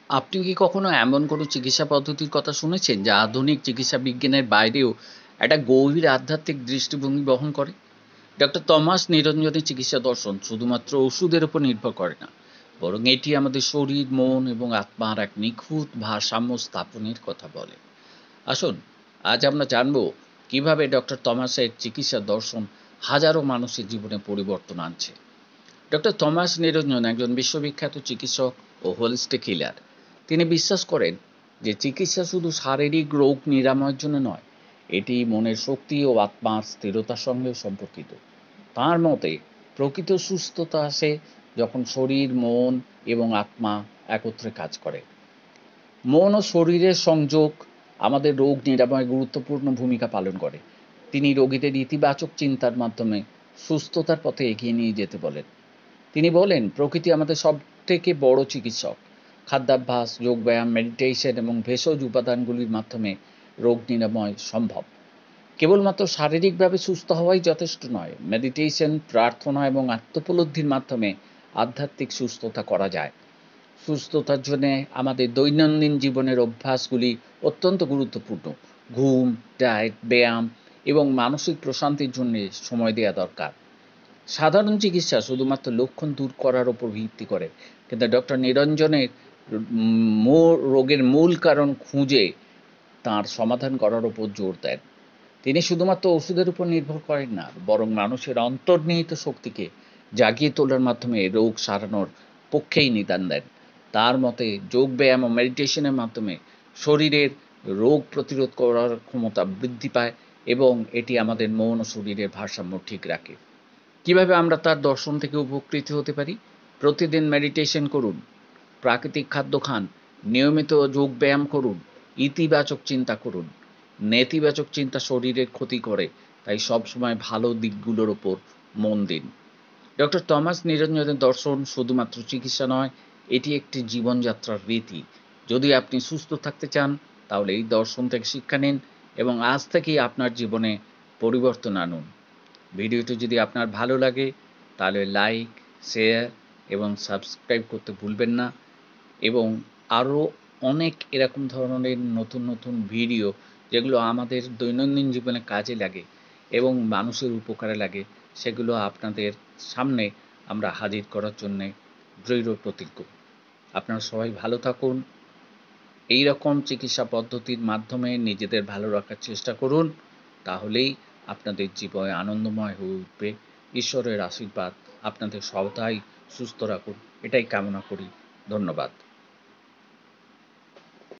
আপনি কি কখনো এমন কোনো চিকিৎসা পদ্ধতির কথা শুনেছেন যা আধুনিক চিকিৎসা বিজ্ঞানের বাইরেও একটা গভীর আধ্যাত্মিক দৃষ্টিভঙ্গি বহন করে? ডক্টর থমাস নিরঞ্জনের চিকিৎসা দর্শন শুধুমাত্র ওষুধের উপর নির্ভর করে না, বরং এটি আমাদের শরীর, মন এবং আত্মার এক নিখুঁত ভারসাম্য স্থাপনের কথা বলে। আসুন, আজ আমরা জানব কিভাবে ডক্টর থমাসের চিকিৎসা দর্শন হাজারো মানুষের জীবনে পরিবর্তন আনছে। ডক্টর থমাস নিরঞ্জন একজন বিশ্ববিখ্যাত চিকিৎসক ও হোলিস্টিক হিলার। তিনি বিশ্বাস করেন যে চিকিৎসা শুধু শারীরিক রোগ নিরাময়ের জন্য নয়, এটি মনের শক্তি ও আত্মার স্থিরতার সঙ্গে সম্পর্কিত। তাঁর মতে প্রকৃত সুস্থতা আসে যখন শরীর, মন এবং আত্মা একত্রে কাজ করে। মন ও শরীরের সংযোগ আমাদের রোগ নিরাময়ে গুরুত্বপূর্ণ ভূমিকা পালন করে। তিনি রোগীদের ইতিবাচক চিন্তার মাধ্যমে সুস্থতার পথে এগিয়ে নিয়ে যেতে বলেন। তিনি বলেন, প্রকৃতি আমাদের সবথেকে বড় চিকিৎসক। খাদ্যাভ্যাস, যোগব্যায়াম, মেডিটেশন এবং ভেষজ উপাদানগুলির মাধ্যমে রোগ নিরাময় সম্ভব। কেবলমাত্র শারীরিকভাবে সুস্থ হওয়াই যথেষ্ট নয়, মেডিটেশন, প্রার্থনা এবং আত্মোপলব্ধির মাধ্যমে আধ্যাত্মিক সুস্থতা করা যায়। সুস্থতার জন্যে আমাদের দৈনন্দিন জীবনের অভ্যাসগুলি অত্যন্ত গুরুত্বপূর্ণ। ঘুম, ডায়েট, ব্যায়াম এবং মানসিক প্রশান্তির জন্যে সময় দেওয়া দরকার। সাধারণ চিকিৎসা শুধুমাত্র লক্ষণ দূর করার উপর ভিত্তি করে, কিন্তু ডক্টর নিরঞ্জনের রোগের মূল কারণ খুঁজে তার সমাধান করার উপর জোর দেন। তিনি শুধুমাত্র ওষুধের উপর নির্ভর করেন না, বরং মানুষের অন্তর্নিহিত শক্তিকে জাগিয়ে তোলার মাধ্যমে রোগ সারানোর পক্ষেই নিদান দেন। তার মতে যোগব্যায়াম ও মেডিটেশনের মাধ্যমে শরীরের রোগ প্রতিরোধ করার ক্ষমতা বৃদ্ধি পায় এবং এটি আমাদের মন ও শরীরের ভারসাম্য ঠিক রাখে। কিভাবে আমরা তার দর্শন থেকে উপকৃত হতে পারি? প্রতিদিন মেডিটেশন করুন, প্রাকৃতিক খাদ্য খান, নিয়মিত যোগব্যায়াম করুন, ইতিবাচক চিন্তা করুন। নেতিবাচক চিন্তা শরীরের ক্ষতি করে, তাই সবসময় ভালো দিকগুলোর ওপর মন দিন। ডক্টর থমাস নিরঞ্জনের দর্শন শুধুমাত্র চিকিৎসা নয়, এটি একটি জীবনযাত্রার রীতি। যদি আপনি সুস্থ থাকতে চান, তাহলে এই দর্শন থেকে শিক্ষা নিন এবং আজ থেকেই আপনার জীবনে পরিবর্তন আনুন। ভিডিওটি যদি আপনার ভালো লাগে, তাহলে লাইক, শেয়ার এবং সাবস্ক্রাইব করতে ভুলবেন না। এবং আরও অনেক এরকম ধরনের নতুন নতুন ভিডিও, যেগুলো আমাদের দৈনন্দিন জীবনে কাজে লাগে এবং মানুষের উপকারে লাগে, সেগুলো আপনাদের সামনে আমরা হাজির করার জন্যে দৃঢ় প্রতিজ্ঞ। আপনারা সবাই ভালো থাকুন। এই রকম চিকিৎসা পদ্ধতির মাধ্যমে নিজেদের ভালো রাখার চেষ্টা করুন, তাহলেই আপনাদের জীবন আনন্দময় হয়ে উঠবে। ঈশ্বরের আশীর্বাদ আপনাদের সদাই সুস্থ রাখুন, এটাই কামনা করি। ধন্যবাদ।